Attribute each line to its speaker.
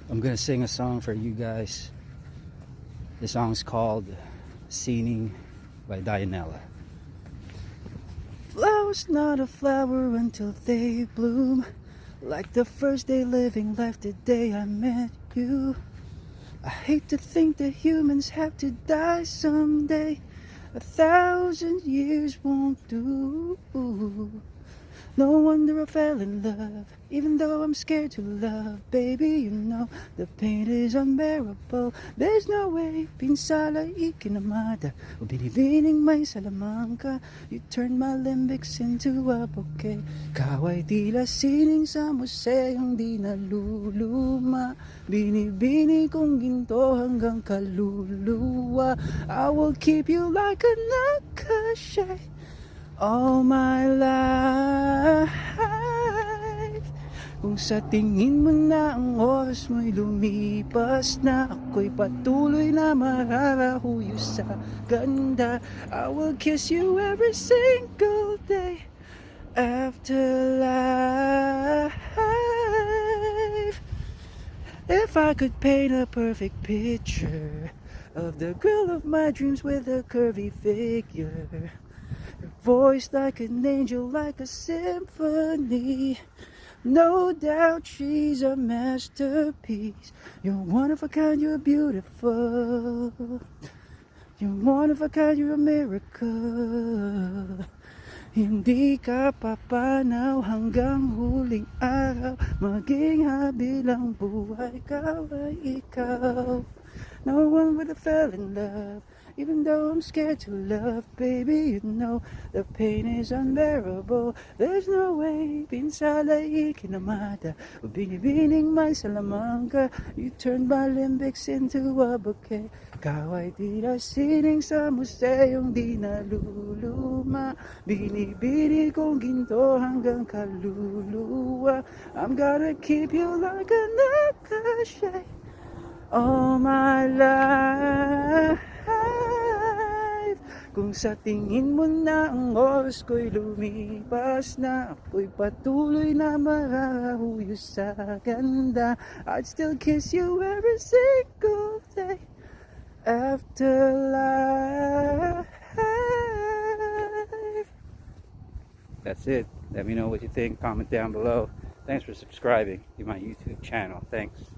Speaker 1: I'm gonna sing a song for you guys. The song's called Singing by Dianella. Flower's not a flower until they bloom, like the first day living life the day I met you. I hate to think that humans have to die someday. 1,000 years won't do. No wonder I fell in love, even though I'm scared to love. Baby, you know the pain is unbearable. There's no way pinsala ikinamada o binibining may salamangka. You turned my limbics into a bouquet. Kaway tila sining sa museyong di naluluma. Binibini kong ginto hanggang kaluluwa. I will keep you like a nakashay all my life. Kung sa tingin mo na ang oras mo'y lumipas na, ako'y patuloy na mararahuyo sa ganda. I will kiss you every single day after life. If I could paint a perfect picture of the girl of my dreams with a curvy figure, her voice like an angel, like a symphony. No doubt she's a masterpiece. You're one of a kind, you're beautiful. You're one of a kind, you're a miracle. Hindi ka papanaw hanggang huling araw. Maging habilang buhay, ikaw ay ikaw. No one would have fell in love, even though I'm scared to love. Baby, you know the pain is unbearable. There's no way pinsala ikinamada o binibining may salamangka. You turned my limbics into a bouquet. Kaway tila sining sa museyong di naluluma. Binibini kong ginto hanggang kaluluwa. I'm gonna keep you like a nakashay all my life. Kung sa tingin mo na ang oras ko'y lumipas na, ako'y patuloy na marahuyo sa ganda. I'd still kiss you every single day after life. That's it. Let me know what you think. Comment down below. Thanks for subscribing to my YouTube channel. Thanks.